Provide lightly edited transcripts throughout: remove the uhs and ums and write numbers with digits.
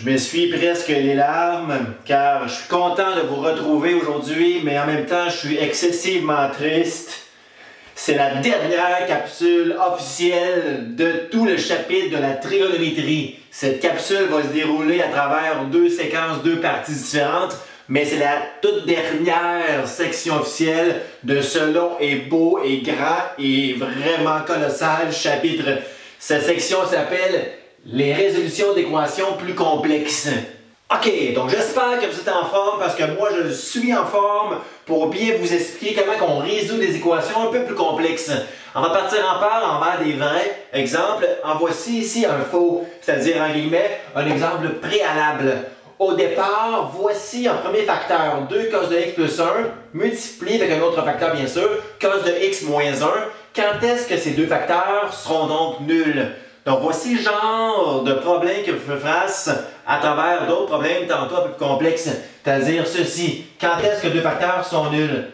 Je m'essuie presque les larmes car je suis content de vous retrouver aujourd'hui, mais en même temps, je suis excessivement triste. C'est la dernière capsule officielle de tout le chapitre de la trigonométrie. Cette capsule va se dérouler à travers deux séquences, deux parties différentes, mais c'est la toute dernière section officielle de ce long et beau et grand et vraiment colossal chapitre. Cette section s'appelle les résolutions d'équations plus complexes. Ok, donc j'espère que vous êtes en forme parce que moi je suis en forme pour bien vous expliquer comment on résout des équations un peu plus complexes. On va partir en part envers des vrais. Exemple, en voici ici un faux, c'est-à-dire en guillemets un exemple préalable. Au départ, voici un premier facteur, 2 cos de x plus 1, multiplié avec un autre facteur bien sûr, cos de x moins 1. Quand est-ce que ces deux facteurs seront donc nuls? Donc voici le genre de problème que vous faites face à travers d'autres problèmes tantôt un peu plus complexes, c'est-à-dire ceci. Quand est-ce que deux facteurs sont nuls?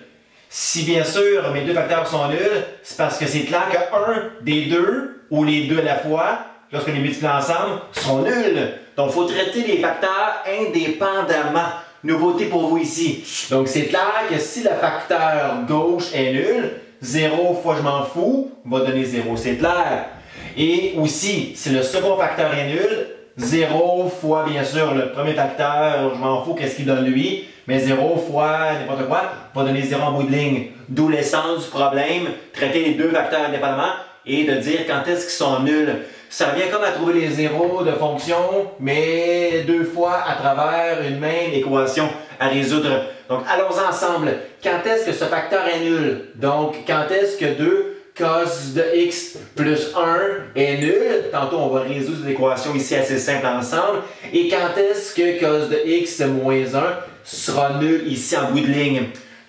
Si bien sûr mes deux facteurs sont nuls, c'est parce que c'est clair qu'un des deux, ou les deux à la fois, lorsque les multiplie ensemble, sont nuls. Donc il faut traiter les facteurs indépendamment. Nouveauté pour vous ici. Donc c'est clair que si le facteur gauche est nul, 0 fois je m'en fous va donner 0, c'est clair. Et aussi, si le second facteur est nul, 0 fois, bien sûr, le premier facteur, je m'en fous, qu'est-ce qu'il donne lui, mais 0 fois n'importe quoi va donner 0 en bout de ligne. D'où l'essence du problème, traiter les deux facteurs indépendamment et de dire quand est-ce qu'ils sont nuls. Ça revient comme à trouver les zéros de fonction, mais deux fois à travers une même équation à résoudre. Donc, allons ensemble. Quand est-ce que ce facteur est nul? Donc, quand est-ce que 2 cos de x plus 1 est nul? Tantôt, on va résoudre l'équation ici assez simple ensemble. Et quand est-ce que cos de x moins 1 sera nul ici en bout de ligne?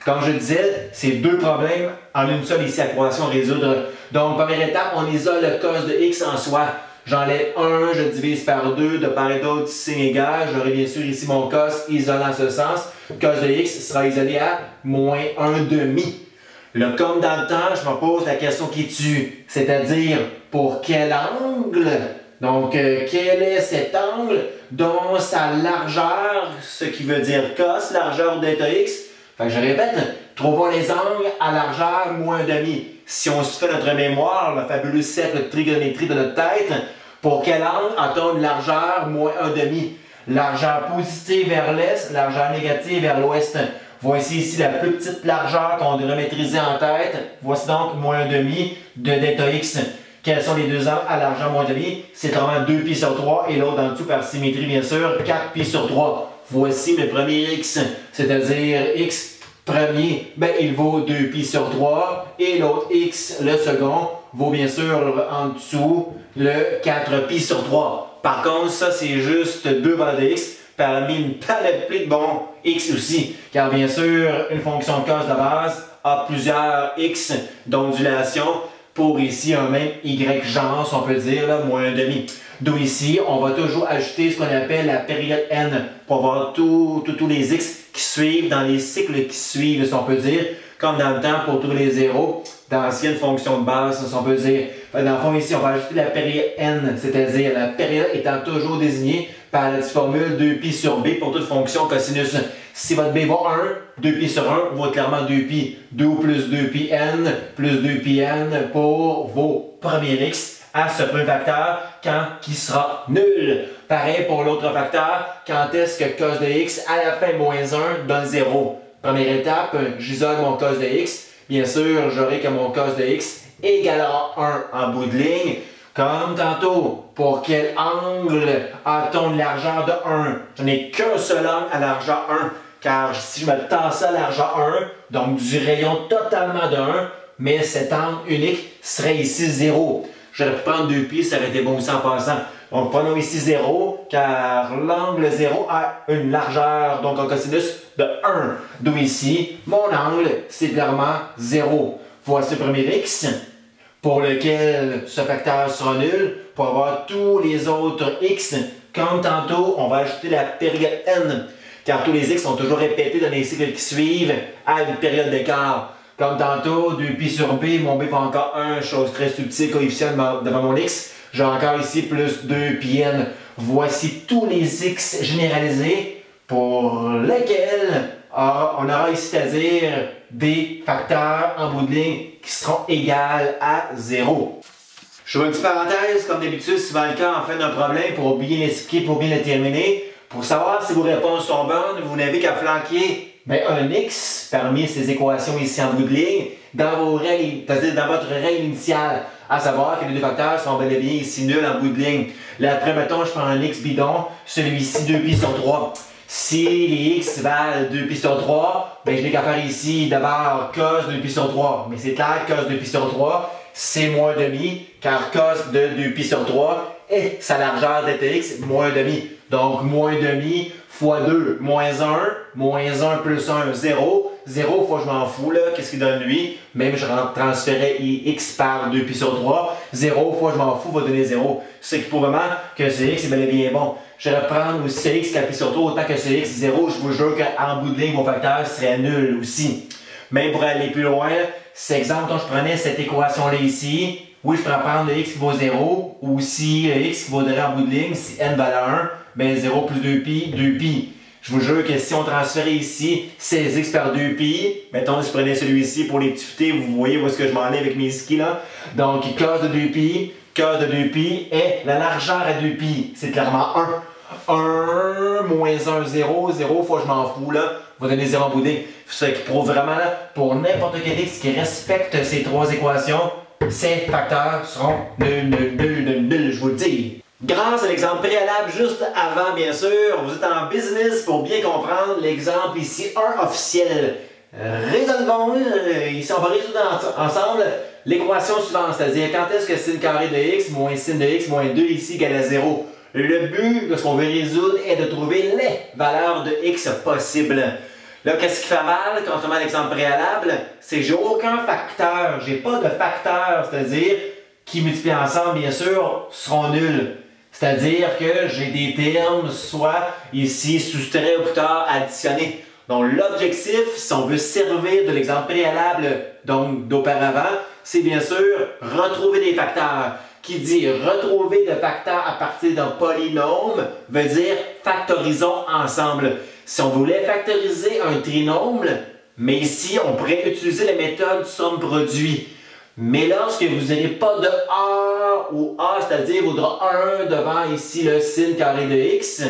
Comme je disais, c'est deux problèmes en une seule ici équation à résoudre. Donc, première étape, on isole le cos de x en soi. J'enlève 1, je divise par 2, de part et d'autre, signe égal. J'aurai bien sûr ici mon cos isolé en ce sens. Cos de x sera isolé à moins 1 demi. Là, comme dans le temps, je me pose la question qui tue, c'est-à-dire pour quel angle? Donc, quel est cet angle dont sa largeur, ce qui veut dire cos, largeur de delta x? Fait que je répète, trouvons les angles à largeur moins 1 demi. Si on se fait notre mémoire, le fabuleux cercle de trigonométrie de notre tête, pour quel angle a-t-on une largeur moins 1 demi? Largeur positive vers l'est, largeur négative vers l'ouest. Voici ici la plus petite largeur qu'on devrait maîtriser en tête. Voici donc moins 1 demi de delta x. Quels sont les deux angles à largeur moins 1 demi? C'est vraiment 2 pi sur 3 et l'autre en dessous par symétrie bien sûr, 4 pi sur 3. Voici le premier x, c'est-à-dire x premier, ben, il vaut 2 pi sur 3 et l'autre x, le second, vaut bien sûr en dessous le 4 pi sur 3. Par contre, ça c'est juste deux valeurs de x parmi une panoplie de bons x aussi, car bien sûr, une fonction de cos de base a plusieurs x d'ondulation pour ici un même y genre, si on peut dire, là, moins 1 demi. D'où ici, on va toujours ajouter ce qu'on appelle la période n pour avoir tous les x qui suivent dans les cycles qui suivent, si on peut dire, comme dans le temps pour tous les zéros d'anciennes fonctions de base, si on peut dire. Dans le fond, ici, on va ajouter la période n, c'est-à-dire la période étant toujours désignée par la formule 2pi sur b pour toute fonction cosinus. Si votre b vaut 1, 2pi sur 1 vaut clairement 2pi. 2 plus 2pi n plus 2pi n pour vos premiers x à ce premier facteur quand il sera nul. Pareil pour l'autre facteur, quand est-ce que cos de x à la fin moins 1 donne 0. Première étape, j'isole mon cos de x. Bien sûr, j'aurai que mon cos de x égalera 1 en bout de ligne. Comme tantôt, pour quel angle a-t-on une largeur de 1? Je n'ai qu'un seul angle à largeur 1, car si je me tasse à largeur 1, donc du rayon totalement de 1, mais cet angle unique serait ici 0. J'aurais pu prendre 2 pi, ça aurait été bon aussi en passant. Donc prenons ici 0, car l'angle 0 a une largeur, donc en cosinus, de 1. D'où ici, mon angle, c'est clairement 0. Voici le premier x, pour lequel ce facteur sera nul. Pour avoir tous les autres x, comme tantôt, on va ajouter la période n, car tous les x sont toujours répétés dans les cycles qui suivent à une période d'écart. Comme tantôt, 2pi sur b, mon b fait encore 1, chose très subtile, coefficient devant mon x. J'ai encore ici plus 2 pi n. Voici tous les x généralisés pour lesquels on aura ici, c'est-à-dire des facteurs en bout de ligne qui seront égales à 0. Je fais une petite parenthèse, comme d'habitude, souvent le cas en fin d'un problème pour bien l'expliquer, pour bien le terminer. Pour savoir si vos réponses sont bonnes, vous n'avez qu'à flanquer un x parmi ces équations ici en bout de ligne dans vos règles, c'est-à-dire dans votre règle initiale, à savoir que les deux facteurs sont bel et bien ici nuls en bout de ligne. Là, après, mettons, je prends un x bidon, celui-ci 2pi sur 3. Si les x valent 2pi sur 3, ben, je n'ai qu'à faire ici d'abord cos 2pi sur 3. Mais c'est clair, cos 2pi sur 3, c'est moins demi, car cos de 2pi sur 3 est sa largeur d'x moins demi. Donc, moins demi fois 2, moins 1 plus 1, 0. 0 fois je m'en fous, là, qu'est-ce qu'il donne lui? Même je transférais x par 2pi sur 3. 0 fois je m'en fous va donner 0. Ce qui prouve vraiment que ce x est bel et bien bon. Je vais reprendre aussi ce x qu'à pi sur 3 autant que ce x 0. Je vous jure qu'en bout de ligne, mon facteur serait nul aussi. Même pour aller plus loin, cet exemple dont je prenais cette équation-là ici, oui, je pourrais prendre le x qui vaut 0, ou si le x qui vaudrait en bout de ligne, si n valait 1, ben 0 plus 2pi, 2pi. Je vous jure que si on transférait ici 16x par 2pi, mettons si je prenais celui-ci pour les petits, vous voyez où est-ce que je m'en ai avec mes skis là. Donc, cos de 2pi est la largeur à 2pi. C'est clairement 1. 1 moins 1, 0, 0 fois je m'en fous là, va donner 0 en bout de ligne. Ce qui prouve vraiment là, pour n'importe quel x qui respecte ces trois équations, ces facteurs seront nuls, je vous le dis. Grâce à l'exemple préalable juste avant, bien sûr, vous êtes en business pour bien comprendre l'exemple ici 1 officiel. Résolvons, ici on va résoudre ensemble l'équation suivante, c'est-à-dire quand est-ce que sin carré de x moins sin de x moins 2 ici égale à 0. Le but de ce qu'on veut résoudre est de trouver les valeurs de x possibles. Là, qu'est-ce qui fait mal, contrairement à l'exemple préalable, c'est que j'ai aucun facteur, j'ai pas de facteur, c'est-à-dire qui multiplient ensemble, bien sûr, seront nuls. C'est-à-dire que j'ai des termes, soit ici soustraits ou plus tard additionnés. Donc l'objectif, si on veut servir de l'exemple préalable donc d'auparavant, c'est bien sûr retrouver des facteurs. Qui dit retrouver de facteurs à partir d'un polynôme veut dire factorisons ensemble. Si on voulait factoriser un trinôme, mais ici on pourrait utiliser la méthode somme-produit. Mais lorsque vous n'avez pas de A ou A, c'est-à-dire il vaudra 1 devant ici le sin carré de x,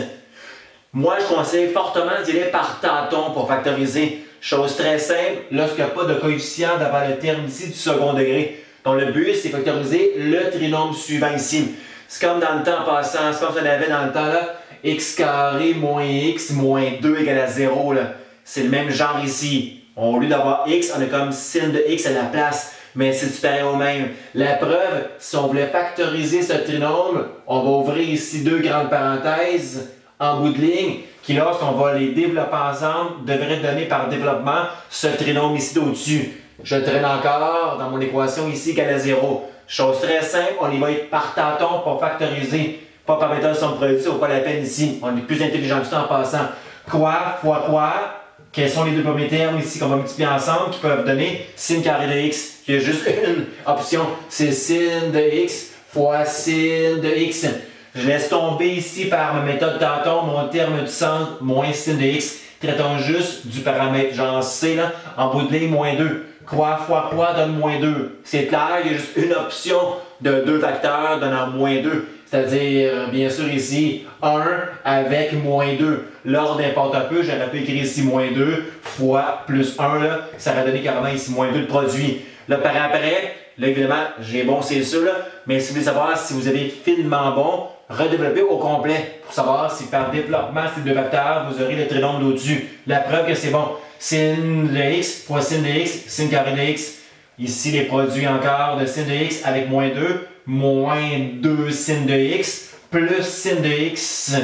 moi je conseille fortement d'y aller par tâton pour factoriser. Chose très simple, lorsqu'il n'y a pas de coefficient devant le terme ici du second degré. Donc le but c'est factoriser le trinôme suivant ici. C'est comme dans le temps passant, c'est comme on avait dans le temps là, x carré moins x moins 2 égale à 0. C'est le même genre ici. Au lieu d'avoir x, on a comme sin de x à la place. Mais c'est supérieur au même. La preuve, si on voulait factoriser ce trinôme, on va ouvrir ici deux grandes parenthèses en bout de ligne qui, lorsqu'on va les développer ensemble, devraient donner par développement ce trinôme ici d'au-dessus. Je traîne encore dans mon équation ici égale à 0. Chose très simple, on y va être par tâton pour factoriser. Pas par méthode somme-produit, ça vaut pas la peine ici. On est plus intelligent que ça en passant. Quoi fois quoi? Quels sont les deux premiers termes ici qu'on va multiplier ensemble qui peuvent donner sin carré de x? Il y a juste une option, c'est sin de x fois sin de x. Je laisse tomber ici par ma méthode tâton mon terme du centre moins sin de x. Traitons juste du paramètre genre c là, en bout de ligne moins 2. Quoi fois quoi donne moins 2. C'est clair, il y a juste une option de deux facteurs donnant moins 2. C'est-à-dire, bien sûr, ici, 1 avec moins 2. L'ordre importe un peu, j'aurais pu écrire ici moins 2 fois plus 1, là, ça aurait donné carrément ici moins 2 de produit. Là, par après, là, évidemment, j'ai bon, c'est sûr, là, mais si vous voulez savoir si vous avez finement bon, redéveloppez au complet pour savoir si par développement ces deux facteurs, vous aurez le trinôme d'au-dessus. La preuve que c'est bon. Sin de x fois sin de x, sin carré de x. Ici, les produits encore de sin de x avec moins 2, moins 2 sin de x, plus sin de x,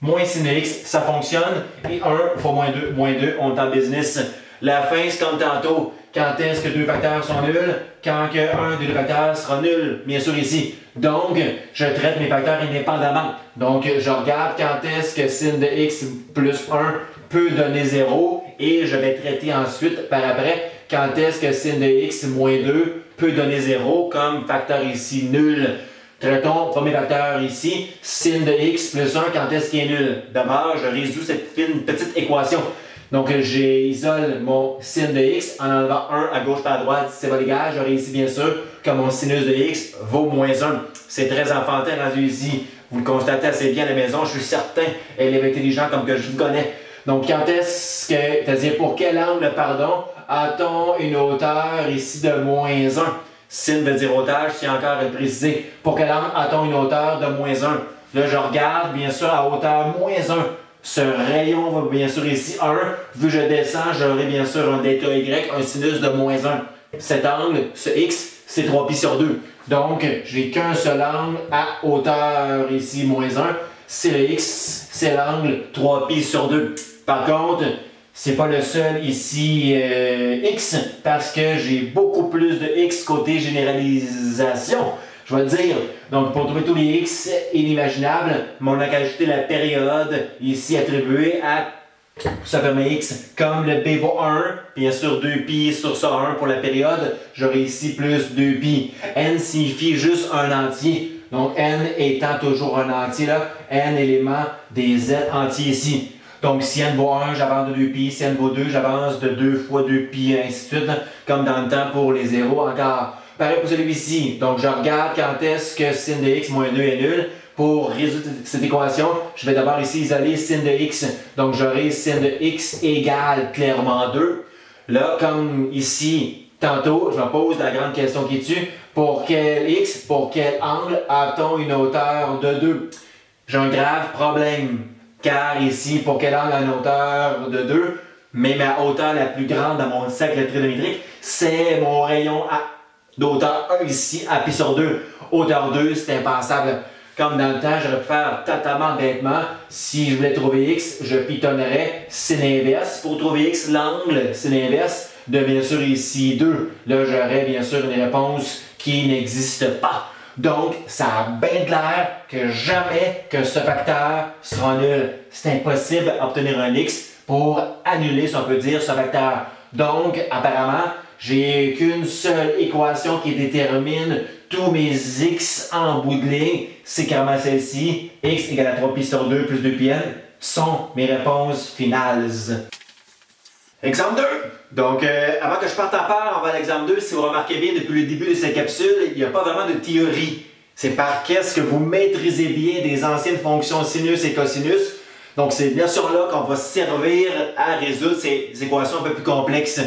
moins sin de x, ça fonctionne. Et 1 fois moins 2, on est en business. La fin, c'est comme tantôt. Quand est-ce que deux facteurs sont nuls? Quand un des deux facteurs sera nul, bien sûr ici. Donc, je traite mes facteurs indépendamment. Donc, je regarde quand est-ce que sin de x plus 1 peut donner 0 et je vais traiter ensuite, par après, quand est-ce que sin de x moins 2 peut donner 0 comme facteur ici nul. Traitons premier facteur ici, sin de x plus 1, quand est-ce qu'il est nul? D'abord, je résous cette petite équation. Donc, j'isole mon sin de x en enlevant 1 à gauche par à droite, c'est pas légal. J'aurai ici, bien sûr, que mon sinus de x vaut moins 1. C'est très enfantin rendu ici. Vous le constatez assez bien à la maison, je suis certain. Elle est intelligente comme que je vous connais. Donc, quand est-ce que, c'est-à-dire pour quel angle, pardon, a-t-on une hauteur ici de moins 1? Sin veut dire hauteur, je tiens encore à le préciser. Pour quel angle a-t-on une hauteur de moins 1? Là, je regarde, bien sûr, à hauteur moins 1. Ce rayon va bien sûr ici 1. Vu que je descends, j'aurai bien sûr un delta y, un sinus de moins 1. Cet angle, ce x, c'est 3 pi sur 2. Donc, j'ai qu'un seul angle à hauteur ici moins 1. C'est le x, c'est l'angle 3 pi sur 2. Par contre, c'est pas le seul ici x, parce que j'ai beaucoup plus de x côté généralisation. Je vais le dire. Donc, pour trouver tous les x inimaginables, on n'a qu'à ajouter la période ici attribuée à ça permet x. Comme le b vaut 1, bien sûr 2pi sur ça 1 pour la période, j'aurai ici plus 2pi. N signifie juste un entier. Donc, n étant toujours un entier, là, n éléments des z entiers ici. Donc, si n vaut 1, j'avance de 2pi. Si n vaut 2, j'avance de 2 fois 2pi, ainsi de suite, comme dans le temps pour les zéros encore. Pareil pour celui-ci. Donc, je regarde quand est-ce que sin de x moins 2 est nul. Pour résoudre cette équation, je vais d'abord ici isoler sin de x. Donc, j'aurai sin de x égale clairement 2. Là, comme ici, tantôt, je me pose la grande question qui est dessus. Pour quel x, pour quel angle a-t-on une hauteur de 2? J'ai un grave problème. Car ici, pour quel angle a une hauteur de 2? Mais ma hauteur la plus grande dans mon cercle trigonométrique, c'est mon rayon d'auteur 1 ici, à pi sur 2. Hauteur 2, c'est impensable. Comme dans le temps, j'aurais pu faire totalement bêtement. Si je voulais trouver x, je pitonnerais sin inverse. Pour trouver x, l'angle sin inverse de bien sûr ici 2. Là, j'aurais bien sûr une réponse qui n'existe pas. Donc, ça a bien clair que jamais que ce facteur sera nul. C'est impossible d'obtenir un x pour annuler, si on peut dire, ce facteur. Donc, apparemment, j'ai qu'une seule équation qui détermine tous mes x en bout de ligne. C'est carrément celle-ci. X égale à 3 pi sur 2 plus 2 pi n sont mes réponses finales. Exemple 2. Donc, avant que je parte en part, on va à l'exemple 2. Si vous remarquez bien, depuis le début de cette capsule, il n'y a pas vraiment de théorie. C'est par qu'est-ce que vous maîtrisez bien des anciennes fonctions sinus et cosinus. Donc, c'est bien sûr là qu'on va servir à résoudre ces équations un peu plus complexes.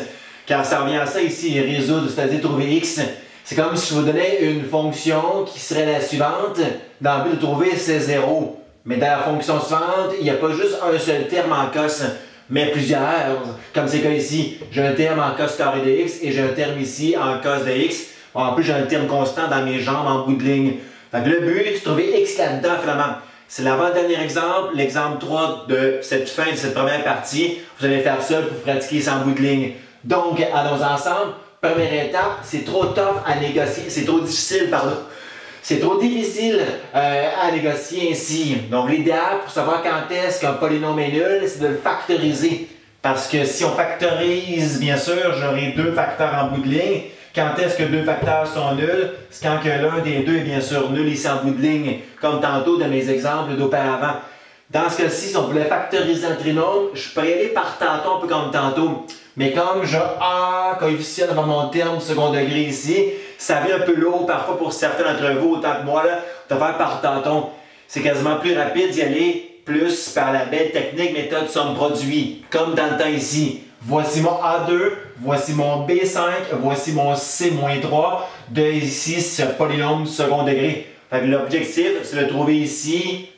Car ça revient à ça ici, résoudre, c'est-à-dire trouver x. C'est comme si je vous donnais une fonction qui serait la suivante, dans le but de trouver ces zéros. Mais dans la fonction suivante, il n'y a pas juste un seul terme en cos, mais plusieurs. Comme c'est le cas ici, j'ai un terme en cos carré de x et j'ai un terme ici en cos de x. En plus, j'ai un terme constant dans mes jambes en bout de ligne. Fait que le but, c'est de trouver x là-dedans, finalement. C'est l'avant-dernier exemple, l'exemple 3 de cette fin de cette première partie. Vous allez faire ça pour pratiquer ça en bout de ligne. Donc, allons ensemble. Première étape, c'est trop tough à négocier, c'est trop difficile, pardon. C'est trop difficile à négocier ainsi. Donc, l'idéal pour savoir quand est-ce qu'un polynôme est nul, c'est de le factoriser. Parce que si on factorise, bien sûr, j'aurai deux facteurs en bout de ligne. Quand est-ce que deux facteurs sont nuls? C'est quand que l'un des deux est bien sûr nul ici en bout de ligne, comme tantôt de mes exemples d'auparavant. Dans ce cas-ci, si on voulait factoriser un trinôme, je pourrais aller par tantôt, un peu comme tantôt. Mais comme j'ai un coefficient devant mon terme second degré ici, ça vient un peu lourd parfois pour certains d'entre vous, autant que moi, là, de faire par tantôt. C'est quasiment plus rapide d'y aller plus par la belle technique méthode somme-produit, comme dans le temps ici. Voici mon A2, voici mon B5, voici mon C-3 de ici ce polynôme second degré. L'objectif, c'est de trouver ici,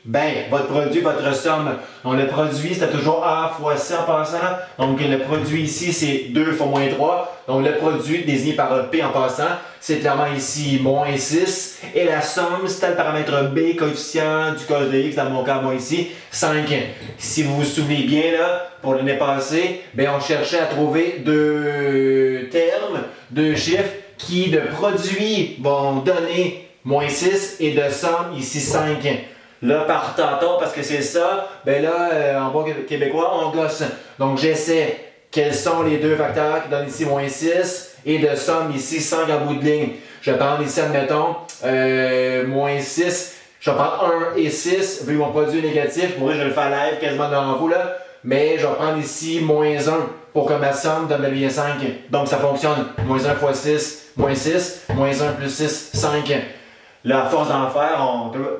votre produit, votre somme. Donc le produit, c'est toujours A fois C en passant. Donc le produit ici, c'est 2 fois moins 3. Donc le produit désigné par P en passant, c'est clairement ici moins 6. Et la somme, c'était le paramètre B, coefficient du cos de X, dans mon cas, moi ici, 5. Si vous vous souvenez bien, là, pour l'année passée, on cherchait à trouver deux termes, deux chiffres qui, de produit, vont donner moins 6 et de somme ici 5. Là, par tantôt, parce que c'est ça, en bon québécois, on gosse. Donc, j'essaie quels sont les deux facteurs qui donnent ici moins 6 et de somme ici 5 en bout de ligne. Je vais prendre ici, admettons, moins 6. Je vais prendre 1 et 6, vu mon produit négatif. Pour moi, je vais le faire live quasiment devant vous, là. Mais je vais prendre ici moins 1 pour que ma somme donne le bien 5. Donc, ça fonctionne. Moins 1 fois 6, moins 6. Moins 1 plus 6, 5. Là, à force d'en faire,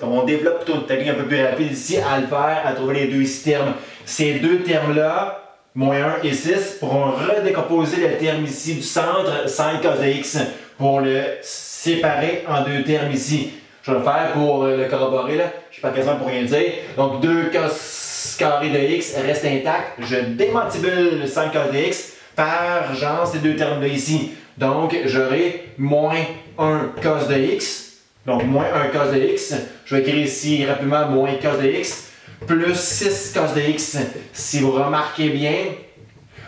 on développe plutôt une technique un peu plus rapide ici à le faire, à trouver les deux ici termes. Ces deux termes-là, moins 1 et 6, pourront redécomposer le terme ici du centre, 5 cos de x, pour le séparer en deux termes ici. Je vais le faire pour le corroborer, là. Je ne suis pas quasiment pour rien dire. Donc 2 cos carré de x reste intact. Je démantibule le 5 cos de x par genre ces deux termes-là ici. Donc j'aurai moins 1 cos de x. Donc moins 1 cos de x. Je vais écrire ici rapidement moins cos de x. Plus 6 cos de x. Si vous remarquez bien,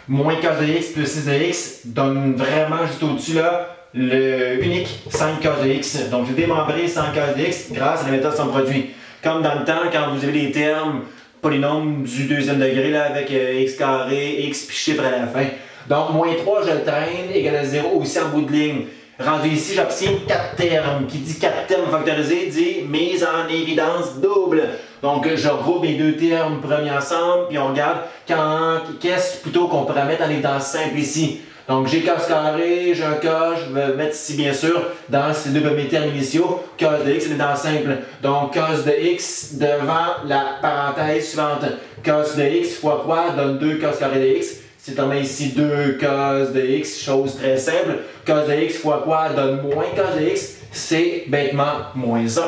moins cos de x plus 6 de x donne vraiment juste au-dessus là le unique 5 cos de x. Donc j'ai démembré 5 cos de x grâce à la méthode somme produit. Comme dans le temps, quand vous avez des termes polynômes du deuxième degré là, avec x carré, x puis chiffre à la fin. Donc moins 3, je le traîne, égal à 0 aussi en bout de ligne. Rendu ici, j'obtiens 4 termes. Qui dit 4 termes factorisés dit mise en évidence double. Donc, je regroupe mes deux termes premiers ensemble, puis on regarde qu'est-ce plutôt qu'on pourrait mettre en évidence simple ici. Donc, j'ai cos carré, j'ai un cos, je vais mettre ici bien sûr dans ces deux premiers termes initiaux, cos de x, c'est l'évidence simple. Donc, cos de x devant la parenthèse suivante. Cos de x fois quoi donne 2 cos carré de x. C'est on met ici 2 cos de x, chose très simple. Cos de x fois quoi donne moins cos de x, c'est bêtement moins 1.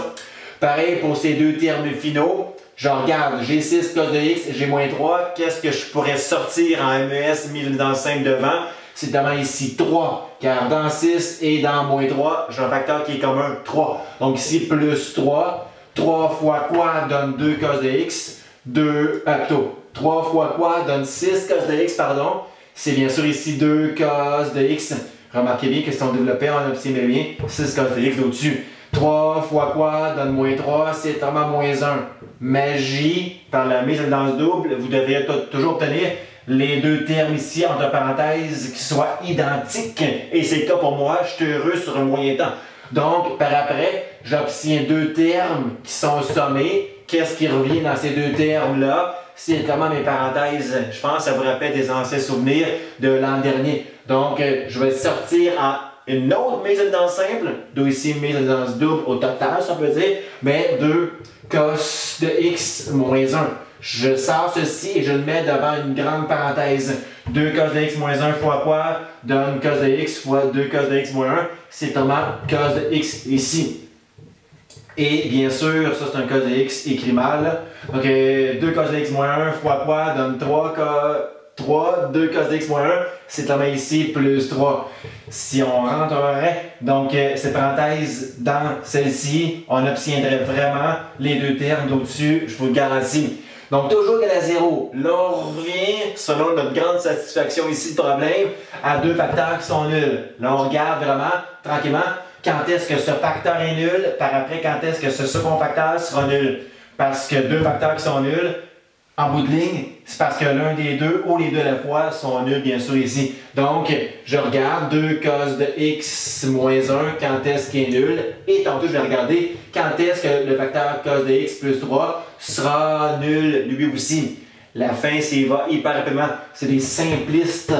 Pareil pour ces deux termes finaux. Je regarde, j'ai 6 cos de x, j'ai moins 3. Qu'est-ce que je pourrais sortir en MES mis dans 5 devant? C'est notamment ici 3, car dans 6 et dans moins 3, j'ai un facteur qui est commun, 3. Donc ici, plus 3. 3 fois quoi donne 2 cos de x? 3 fois quoi donne 6 cos de x, pardon. C'est bien sûr ici 2 cos de x. Remarquez bien que si on développait, on obtiendrait bien 6 cos de x au-dessus. 3 fois quoi donne moins 3, c'est vraiment moins 1. Magie, par la mise dans ce double, vous devriez toujours obtenir les deux termes ici, entre parenthèses, qui soient identiques. Et c'est le cas pour moi, je suis heureux sur un moyen temps. Donc, par après, j'obtiens deux termes qui sont sommés. Qu'est-ce qui revient dans ces deux termes-là? C'est clairement mes parenthèses. Je pense que ça vous rappelle des anciens souvenirs de l'an dernier. Donc, je vais sortir en une autre mise en évidence simple, d'où ici une mise en évidence double au total, ça peut dire, mais 2 cos de x moins 1. Je sors ceci et je le mets devant une grande parenthèse. 2 cos de x moins 1 fois quoi donne cos de x fois 2 cos de x moins 1. C'est vraiment cos de x ici. Et bien sûr, ça c'est un cos de x écrit mal. Donc 2 cos de x moins 1 fois quoi donne 3, 2 cos de x moins 1, c'est clairement ici plus 3. Si on rentrerait donc cette parenthèse dans celle-ci, on obtiendrait vraiment les deux termes d'au-dessus, je vous le garantis. Donc toujours égal à 0. Là on revient, selon notre grande satisfaction ici, le problème, à deux facteurs qui sont nuls. Là on regarde vraiment, tranquillement, quand est-ce que ce facteur est nul, par après quand est-ce que ce second facteur sera nul. Parce que deux facteurs qui sont nuls, en bout de ligne, c'est parce que l'un des deux ou les deux à la fois sont nuls, bien sûr, ici. Donc, je regarde 2 cos de x moins 1, quand est-ce qu'il est nul. Et tantôt, je vais regarder quand est-ce que le facteur cos de x plus 3 sera nul, lui aussi. La fin, c'est va hyper rapidement. C'est des simplistes,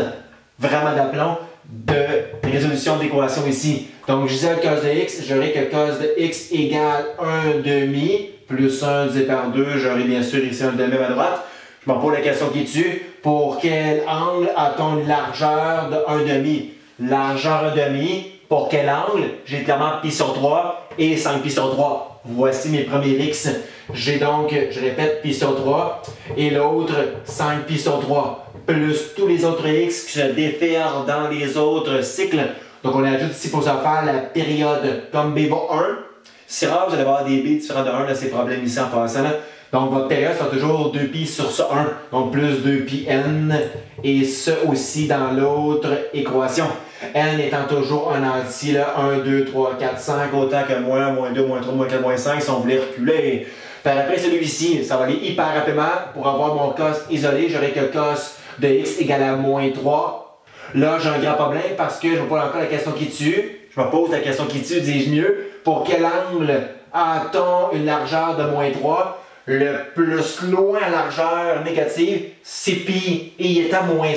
vraiment d'aplomb, de résolution d'équation ici. Donc, je disais cos de x, j'aurai que cos de x égale 1 demi. Plus 1 divisé par 2, j'aurai bien sûr ici un demi à droite. Je m'en pose la question qui est dessus. Pour quel angle a-t-on une largeur de 1 demi? Largeur 1 demi, pour quel angle? J'ai clairement pi sur 3 et 5 pi sur 3. Voici mes premiers x. J'ai donc, je répète, pi sur 3 et l'autre 5 pi sur 3. Plus tous les autres x qui se défèrent dans les autres cycles. Donc on ajoute ici pour ça faire la période. Comme b va 1. C'est rare, vous allez avoir des b différents de 1, là, ces problèmes ici en passant. Là. Donc, votre période sera toujours 2pi sur ce 1, donc plus 2pi n, et ce aussi dans l'autre équation. N étant toujours un entier, là, 1, 2, 3, 4, 5, autant que moins 2, moins 3, moins 4, moins 5, si on voulait reculer. Par après, celui-ci, ça va aller hyper rapidement. Pour avoir mon cos isolé, j'aurai que cos de x égale à moins 3. Là, j'ai un grand problème parce que je ne vois pas encore la question qui tue. Je me pose la question qui tue, dis-je mieux. Pour quel angle a-t-on une largeur de moins 3? Le plus loin à largeur négative, c'est pi et il est à moins 1.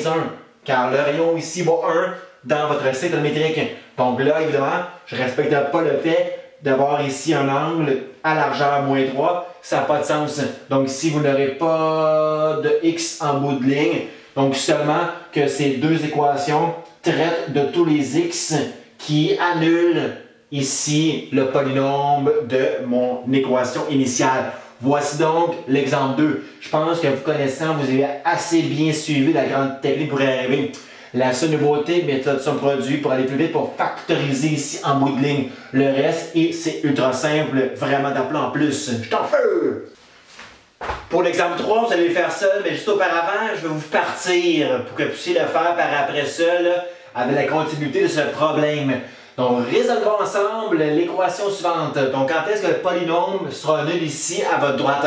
Car le rayon ici vaut 1 dans votre cycle métrique. Donc là, évidemment, je ne respecte pas le fait d'avoir ici un angle à largeur moins 3. Ça n'a pas de sens. Donc si vous n'aurez pas de x en bout de ligne, donc seulement que ces deux équations traitent de tous les x qui annulent ici le polynôme de mon équation initiale. Voici donc l'exemple 2. Je pense que vous connaissant, vous avez assez bien suivi la grande technique pour y arriver. La seule nouveauté, méthode somme produit pour aller plus vite, pour factoriser ici en bout de ligne. Le reste, et c'est ultra simple, vraiment d'appeler en plus. Je t'en feu! Pour l'exemple 3, vous allez le faire seul, mais juste auparavant, je vais vous partir pour que vous puissiez le faire par après seul avec la continuité de ce problème. Donc, résolvons ensemble l'équation suivante. Donc, quand est-ce que le polynôme sera nul ici à votre droite?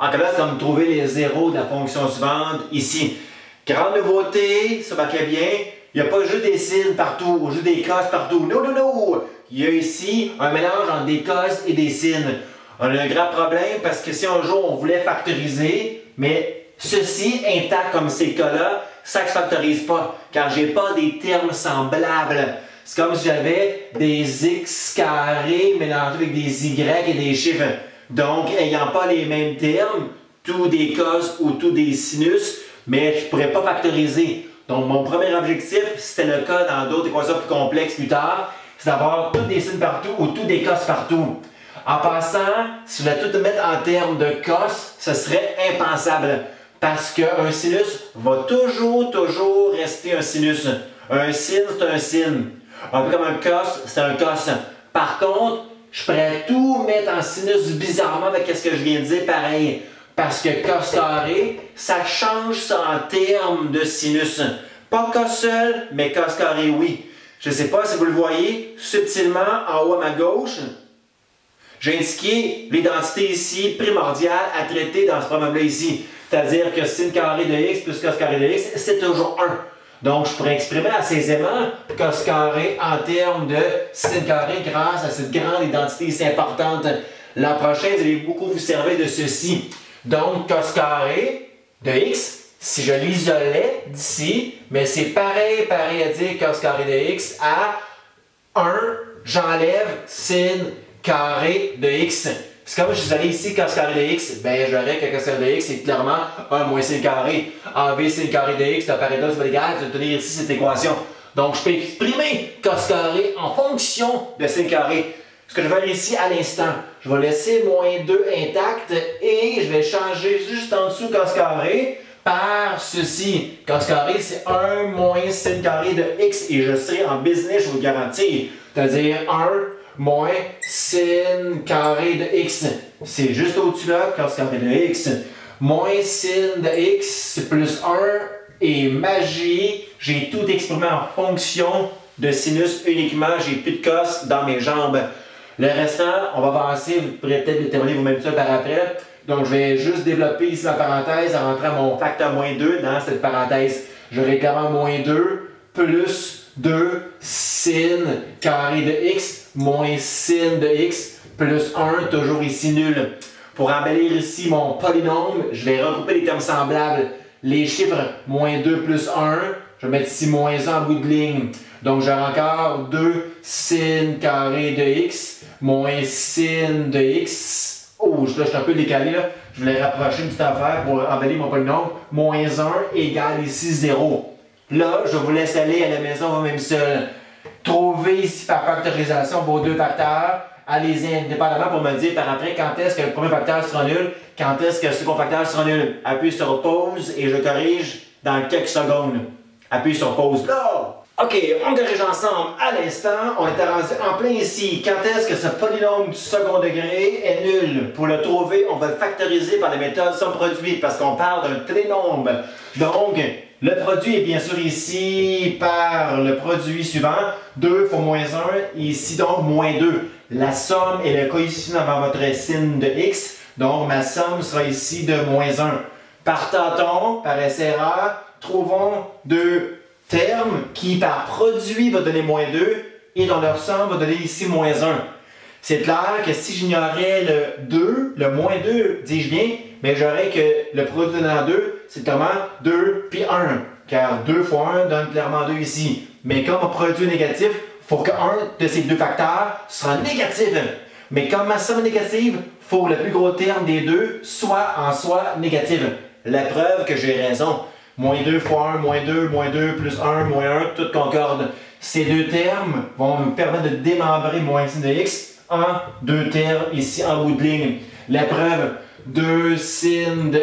En cas là, c'est comme trouver les zéros de la fonction suivante ici. Grande nouveauté, ça marquait bien, il n'y a pas juste des sines partout, juste des cos partout. Non, non, non! Il y a ici un mélange entre des cos et des sines. On a un grand problème parce que si un jour on voulait factoriser, mais ceci intact comme ces cas-là, ça ne se factorise pas, car je n'ai pas des termes semblables. C'est comme si j'avais des x carrés mélangés avec des y et des chiffres. Donc, ayant pas les mêmes termes, tous des cos ou tous des sinus, mais je ne pourrais pas factoriser. Donc, mon premier objectif, c'était le cas dans d'autres équations plus complexes plus tard, c'est d'avoir tous des sines partout ou tous des cos partout. En passant, si je voulais tout mettre en termes de cos, ce serait impensable. Parce qu'un sinus va toujours rester un sinus. Un sin, c'est un sin. Un peu comme un cos, c'est un cos. Par contre, je pourrais tout mettre en sinus bizarrement avec ce que je viens de dire pareil. Parce que cos carré, ça change ça en termes de sinus. Pas cos seul, mais cos carré, oui. Je ne sais pas si vous le voyez, subtilement en haut à ma gauche, j'ai indiqué l'identité ici primordiale à traiter dans ce problème-là ici. C'est-à-dire que sin carré de x plus cos carré de x, c'est toujours 1. Donc, je pourrais exprimer assez aisément cos carré en termes de sin carré grâce à cette grande identité ici importante. L'an prochain, vous allez beaucoup vous servir de ceci. Donc, cos carré de x, si je l'isolais d'ici, mais c'est pareil à dire cos carré de x à 1, j'enlève sin carré de x. C'est comme si j'isolais ici cos carré de x, ben j'aurais que cos carré de x, c'est clairement 1 moins sin carré. Enlever sin carré de x, t'apparaît là, ça va égal, je vais obtenir ici cette équation. Donc, je peux exprimer cos carré en fonction de sin carré. Ce que je vais faire ici à l'instant, je vais laisser moins 2 intact et je vais changer juste en dessous cos carré par ceci. Cos carré, c'est 1 moins sin carré de x et je serai en business, je vous le garantis. C'est-à-dire 1 moins sin carré de x. C'est juste au-dessus là, cos carré de x. Moins sin de x plus 1 et magie, j'ai tout exprimé en fonction de sinus uniquement, j'ai plus de cos dans mes jambes. Le restant, on va avancer, vous pourrez peut-être déterminer vous-même ça par après. Donc, je vais juste développer ici la parenthèse en rentrant mon facteur moins 2 dans cette parenthèse. J'aurai clairement moins 2 plus 2 sin carré de x moins sin de x plus 1, toujours ici nul. Pour embellir ici mon polynôme, je vais regrouper les termes semblables. Les chiffres moins 2 plus 1, je vais mettre ici moins 1 en bout de ligne. Donc, j'aurai encore 2 sin carré de x moins sin de x. Oh, là, je suis un peu décalé, là. Je voulais rapprocher une petite affaire pour embellir mon polynôme. Moins 1 égale ici 0. Là, je vous laisse aller à la maison vous-même seul. Trouvez ici par factorisation vos deux facteurs. Allez-y indépendamment pour me dire par après quand est-ce que le premier facteur sera nul, quand est-ce que le second facteur sera nul. Appuyez sur pause et je corrige dans quelques secondes. Appuyez sur pause. Là! OK, on corrige ensemble à l'instant. On est avancé en plein ici. Quand est-ce que ce polynôme du second degré est nul? Pour le trouver, on va le factoriser par la méthode somme produit parce qu'on parle d'un trinôme. Donc, le produit est bien sûr ici par le produit suivant. 2 fois moins 1, ici donc moins 2. La somme est le coefficient avant votre sin de x. Donc, ma somme sera ici de moins 1. Partant-on, par essai erreur, trouvons deux terme qui par produit va donner moins 2 et dans leur somme va donner ici moins 1. C'est clair que si j'ignorais le 2, le moins 2, dis-je bien, mais j'aurais que le produit donnant 2, c'est comment 2 puis 1. Car 2 fois 1 donne clairement 2 ici. Mais comme mon produit est négatif, il faut qu'un de ces deux facteurs sera négatif. Mais comme ma somme est négative, il faut que le plus gros terme des deux soit en soi négatif. La preuve que j'ai raison. Moins 2 fois 1, moins 2, plus 1, moins 1, tout concorde. Ces deux termes vont me permettre de démembrer moins sin de x en deux termes ici en bout de ligne. La preuve, 2 sin de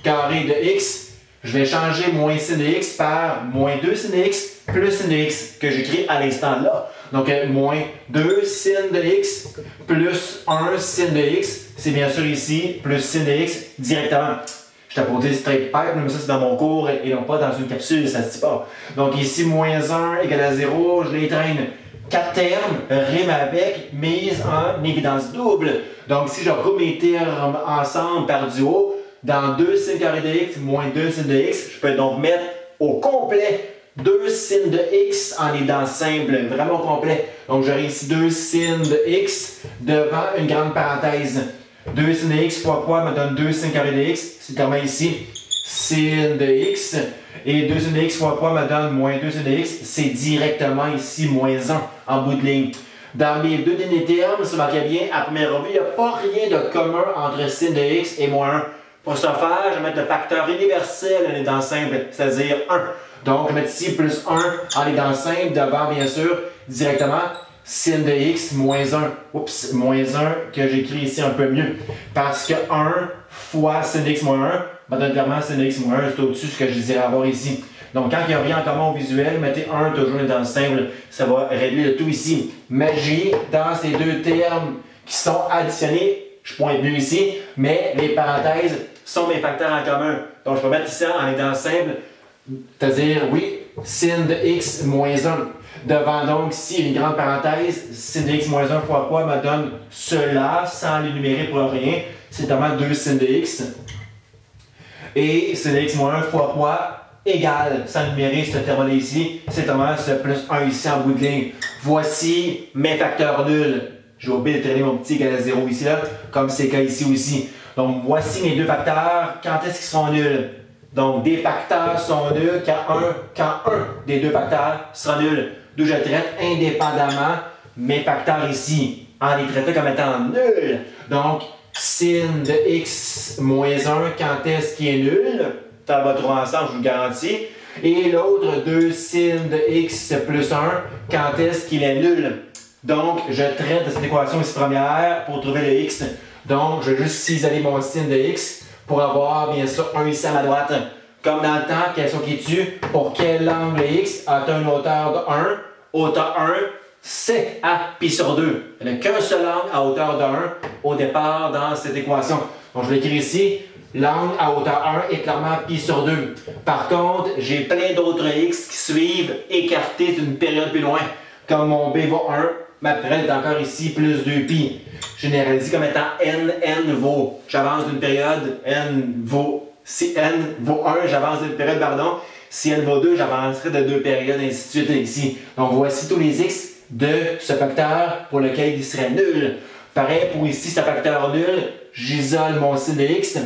carré de x, je vais changer moins sin de x par moins 2 sin de x plus sin de x que j'écris à l'instant là. Donc, moins 2 sin de x plus 1 sin de x, c'est bien sûr ici plus sin de x directement. Je t'ai posé straight pipe, mais ça c'est dans mon cours et non pas dans une capsule, ça se dit pas. Donc ici, moins 1 égale à 0, je les traîne. 4 termes riment avec mise en évidence double. Donc si je regroupe mes termes ensemble par duo, dans 2 sin carré de x moins 2 sin de x, je peux donc mettre au complet 2 sin de x en évidence simple, vraiment au complet. Donc j'aurai ici 2 sin de x devant une grande parenthèse. 2 sin de x fois quoi me donne 2 sin carré de x, c'est comme ici sin de x. Et 2 sin de x fois quoi me donne moins 2 sin de x, c'est directement ici moins 1 en bout de ligne. Dans mes deux derniers termes, si vous remarquez bien, à première revue, il n'y a pas rien de commun entre sin de x et moins 1. Pour ce faire, je vais mettre le facteur universel en évidence simple, c'est-à-dire 1. Donc, je vais mettre ici plus 1 en évidence simple devant, bien sûr, directement sin de x moins 1. Oups, moins 1 que j'écris ici un peu mieux. Parce que 1 fois sin de x moins 1 me donne clairement sin de x moins 1, c'est au-dessus de ce que je désirais avoir ici. Donc, quand il n'y a rien en commun au visuel, mettez 1 toujours dans le simple, ça va régler le tout ici. Magie dans ces deux termes qui sont additionnés, je pointe mieux ici, mais les parenthèses sont mes facteurs en commun. Donc, je peux mettre ici en étant simple, c'est-à-dire, oui, sin de x moins 1. Devant donc ici une grande parenthèse, sin de x moins 1 fois quoi me donne cela sans l'énumérer pour rien, c'est notamment 2 sin de x. Et sin de x moins 1 fois quoi égale, sans numérer ce terme-là ici, c'est notamment ce plus 1 ici en bout de ligne. Voici mes facteurs nuls. J'ai oublié de traîner mon petit égal à 0 ici, là, comme c'est le cas ici aussi. Donc, voici mes deux facteurs. Quand est-ce qu'ils sont nuls? Donc, des facteurs sont nuls quand un des deux facteurs sera nul. D'où je traite indépendamment mes facteurs ici, en les traitant comme étant nuls. Donc, sin de x moins 1, quand est-ce qu'il est nul? Ça va trouver ensemble, je vous le garantis. Et l'autre, 2 sin de x plus 1, quand est-ce qu'il est nul? Donc, je traite de cette équation ici première pour trouver le x. Donc, je vais juste ciseler mon sin de x pour avoir, bien sûr, 1 ici à ma droite. Comme dans le temps, question qui tue, pour quel angle x atteint une hauteur de 1? Hauteur 1, c'est à pi sur 2. Il n'y a qu'un seul angle à hauteur de 1 au départ dans cette équation. Donc, je vais écrire ici, l'angle à hauteur 1 est clairement pi sur 2. Par contre, j'ai plein d'autres x qui suivent écartés d'une période plus loin. Comme mon b vaut 1, ma période est encore ici, plus 2pi. Généralisé comme étant n vaut. J'avance d'une période, si n vaut 1, j'avance d'une période, pardon. Si n vaut 2, j'avancerai de 2 périodes, ainsi de suite ici. Donc voici tous les x de ce facteur pour lequel il serait nul. Pareil pour ici, ce facteur nul, j'isole mon sin de x.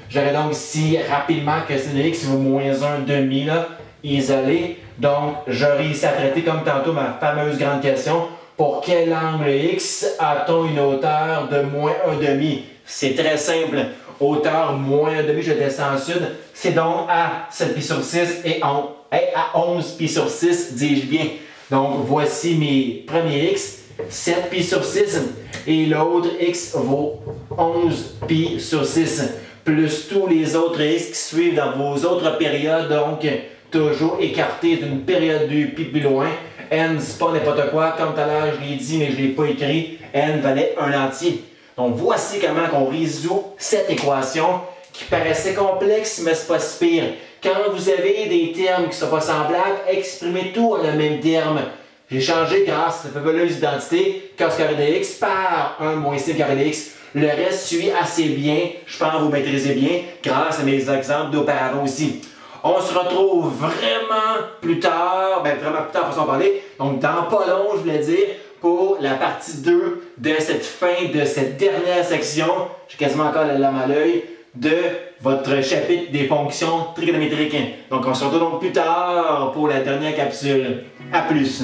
J'aurai donc ici rapidement que sin de x vaut moins 1 demi, là, isolé. Donc j'aurai ici à traiter comme tantôt ma fameuse grande question. Pour quel angle x a-t-on une hauteur de moins 1 demi? C'est très simple. Hauteur moins 1 demi, je descends en sud. C'est donc à 7 pi sur 6 et à 11 pi sur 6, dis-je bien. Donc voici mes premiers x. 7 pi sur 6 et l'autre x vaut 11 pi sur 6. Plus tous les autres x qui suivent dans vos autres périodes, donc toujours écartés d'une période de pi plus loin. N, c'est pas n'importe quoi, comme tout à l'heure je l'ai dit, mais je ne l'ai pas écrit, n valait 1 entier. Donc voici comment on résout cette équation qui paraissait complexe, mais c'est pas si pire. Quand vous avez des termes qui ne sont pas semblables, exprimez tout en le même terme. J'ai changé grâce à la fabuleuse identité cos carré de x par 1 moins sin carré de x. Le reste suit assez bien, je pense que vous maîtrisez bien, grâce à mes exemples d'auparavant aussi. On se retrouve vraiment plus tard, vraiment plus tard façon de parler, donc dans pas long je voulais dire, pour la partie 2 de cette fin, de cette dernière section, j'ai quasiment encore la lame à l'œil, de votre chapitre des fonctions trigonométriques. Donc on se retrouve donc plus tard pour la dernière capsule. À plus!